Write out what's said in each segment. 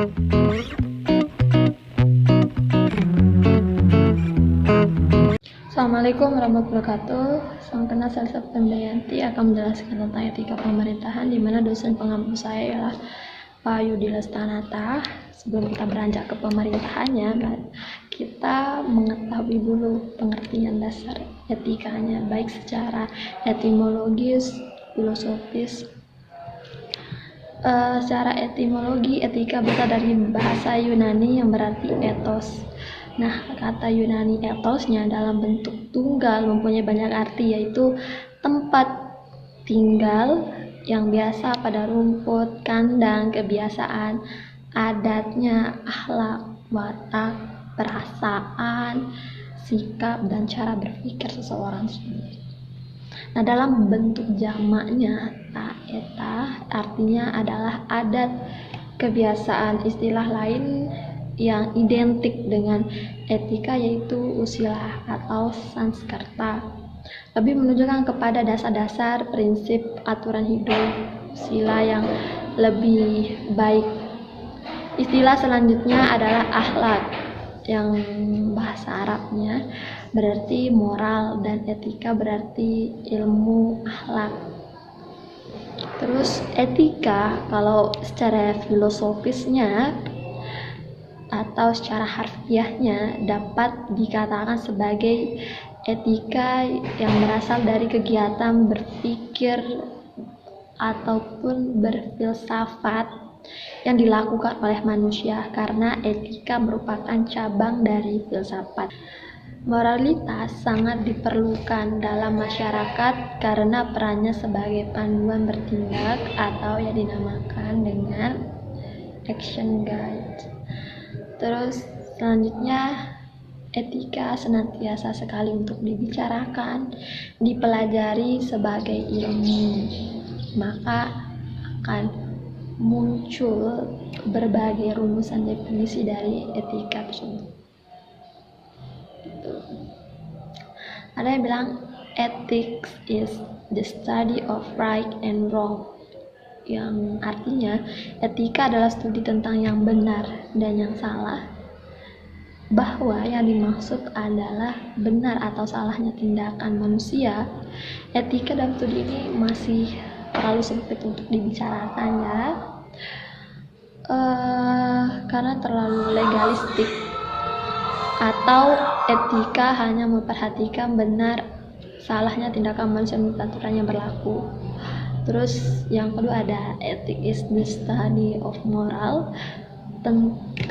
Assalamualaikum warahmatullahi wabarakatuh. Salam kenal, saya Elsa Pendayanti akan menjelaskan tentang etika pemerintahan, di mana dosen pengampu saya ialah Pak Yudi Lestanata. Sebelum kita beranjak ke pemerintahannya, kita mengetahui dulu pengertian dasar etikanya, baik secara etimologis, filosofis. Secara etimologi, etika berasal dari bahasa Yunani yang berarti ethos. Nah, kata Yunani ethosnya dalam bentuk tunggal mempunyai banyak arti, yaitu tempat tinggal yang biasa pada rumput, kandang, kebiasaan, adatnya, akhlak, watak, perasaan, sikap, dan cara berpikir seseorang sendiri. Nah, dalam bentuk jamaknya eta artinya adalah adat, kebiasaan. Istilah lain yang identik dengan etika yaitu usila atau sanskerta, lebih menunjukkan kepada dasar-dasar prinsip aturan hidup sila yang lebih baik. Istilah selanjutnya adalah akhlak, yang bahasa Arabnya berarti moral, dan etika berarti ilmu akhlak. Terus etika kalau secara filosofisnya atau secara harfiahnya dapat dikatakan sebagai etika yang berasal dari kegiatan berpikir ataupun berfilsafat yang dilakukan oleh manusia, karena etika merupakan cabang dari filsafat. Moralitas sangat diperlukan dalam masyarakat karena perannya sebagai panduan bertindak atau yang dinamakan dengan action guide. Terus selanjutnya, etika senantiasa sekali untuk dibicarakan, dipelajari sebagai ilmu, maka akan muncul berbagai rumusan definisi dari etika tersebut. Ada yang bilang ethics is the study of right and wrong, yang artinya etika adalah studi tentang yang benar dan yang salah, bahwa yang dimaksud adalah benar atau salahnya tindakan manusia. Etika dalam studi ini masih terlalu sempit untuk dibicarakan ya, karena terlalu legalistik, atau etika hanya memperhatikan benar salahnya tindakan manusia menurut aturan yang berlaku. Terus yang kedua ada ethics is the study of moral.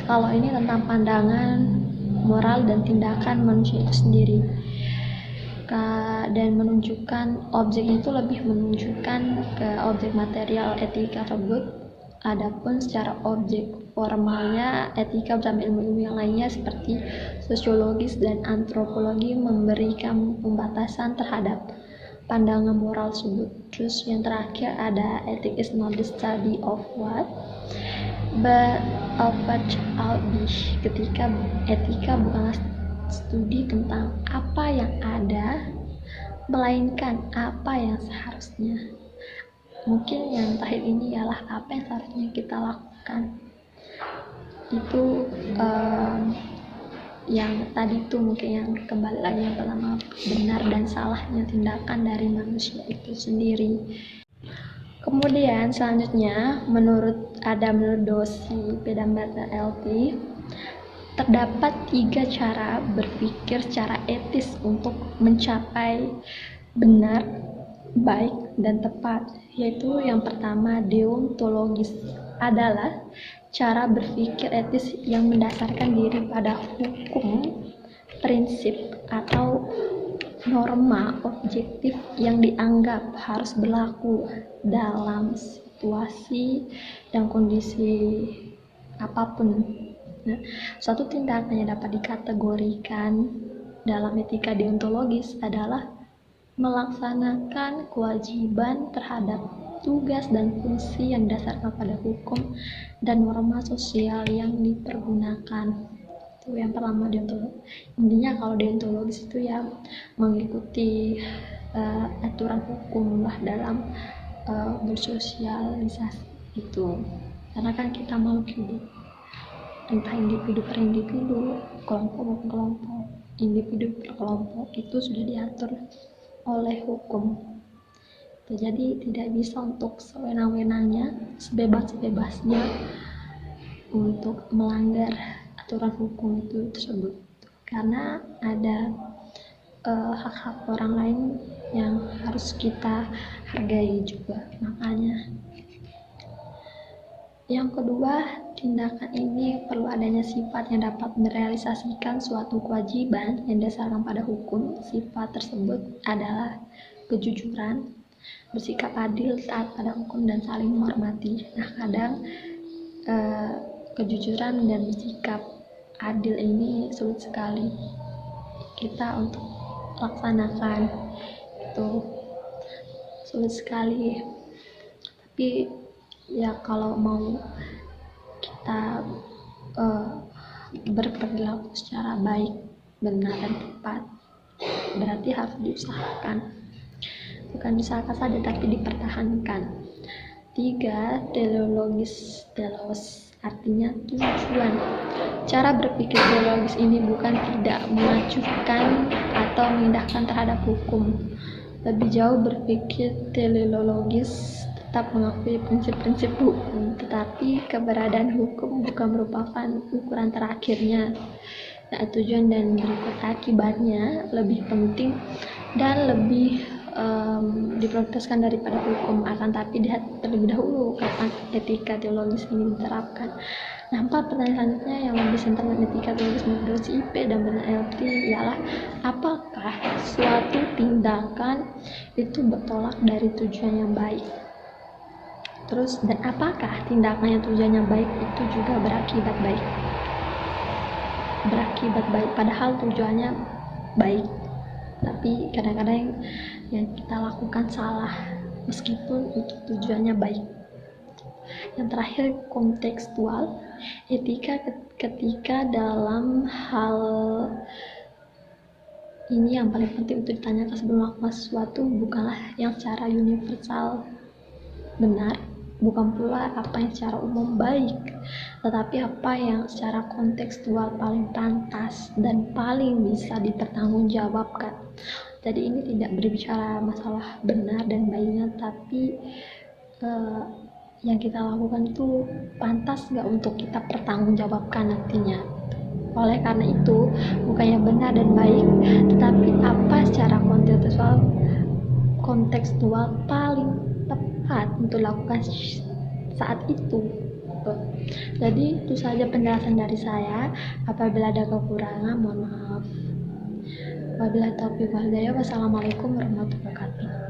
Kalau ini tentang pandangan moral dan tindakan manusia itu sendiri, dan menunjukkan objek itu lebih menunjukkan ke objek material etika tersebut. Adapun secara objek formalnya, etika bersama ilmu-ilmu yang lainnya seperti sosiologis dan antropologi memberikan pembatasan terhadap pandangan moral tersebut. Terus yang terakhir ada ethics is not the study of what but of what ought be. Ketika etika bukanlah studi tentang apa yang ada, melainkan apa yang seharusnya. Mungkin yang terakhir ini ialah apa yang seharusnya kita lakukan. Itu yang tadi itu mungkin yang kembali lagi yang pertama, benar dan salahnya tindakan dari manusia itu sendiri. Kemudian selanjutnya menurut dosi Pedambata LP, terdapat 3 cara berpikir secara etis untuk mencapai benar, baik, dan tepat, yaitu yang pertama deontologis, adalah cara berpikir etis yang mendasarkan diri pada hukum, prinsip, atau norma objektif yang dianggap harus berlaku dalam situasi dan kondisi apapun. Nah, suatu tindakan yang dapat dikategorikan dalam etika deontologis adalah melaksanakan kewajiban terhadap tugas dan fungsi yang didasarkan pada hukum dan norma sosial yang dipergunakan. Itu yang pertama, deontologis. Intinya kalau deontologis itu ya mengikuti aturan hukum lah dalam bersosialisasi itu, karena kan kita makhluk hidup. entah individu per individu, kelompok maupun kelompok, individu per kelompok, itu sudah diatur oleh hukum. Jadi tidak bisa untuk sewenang-wenangnya, sebebas-bebasnya untuk melanggar aturan hukum itu tersebut, karena ada hak-hak orang lain yang harus kita hargai juga. Makanya yang kedua, tindakan ini perlu adanya sifat yang dapat merealisasikan suatu kewajiban yang didasarkan pada hukum. Sifat tersebut adalah kejujuran, bersikap adil, taat pada hukum, dan saling menghormati. Nah, kadang kejujuran dan bersikap adil ini sulit sekali kita untuk laksanakan, itu sulit sekali. Tapi ya kalau mau kita berperilaku secara baik, benar dan tepat, berarti harus diusahakan, bukan diusahakan saja tapi dipertahankan. 3. Teleologis, telos artinya tujuan. Cara berpikir teleologis ini bukan tidak mengacuhkan atau mengindahkan terhadap hukum, lebih jauh berpikir teleologis tetap mengakui prinsip-prinsip hukum, tetapi keberadaan hukum bukan merupakan ukuran terakhirnya. Nah, tujuan dan berikut akibatnya lebih penting dan lebih diprioritaskan daripada hukum. Akan tapi dilihat terlebih dahulu kapan etika teologis ini diterapkan. Nah, 4 pertanyaan selanjutnya yang lebih sentral etika teologis menurut IP dan LT ialah apakah suatu tindakan itu bertolak dari tujuan yang baik? Terus, dan apakah tindakan yang tujuannya baik itu juga berakibat baik? Berakibat baik padahal tujuannya baik, tapi kadang-kadang yang kita lakukan salah meskipun itu tujuannya baik. Yang terakhir, kontekstual. Etika ketika dalam hal ini yang paling penting untuk ditanyakan sebelum melakukan sesuatu bukanlah yang secara universal benar, bukan pula apa yang secara umum baik, tetapi apa yang secara kontekstual paling pantas dan paling bisa dipertanggungjawabkan. Jadi ini tidak berbicara masalah benar dan baiknya, tapi yang kita lakukan itu pantas gak untuk kita pertanggungjawabkan nantinya. Oleh karena itu, bukan yang benar dan baik, tetapi apa secara kontekstual paling tepat untuk dilakukan saat itu. Jadi itu saja penjelasan dari saya. Apabila ada kekurangan, mohon maaf. Wabillahi taufiq wal hidayah. Wassalamualaikum warahmatullahi wabarakatuh.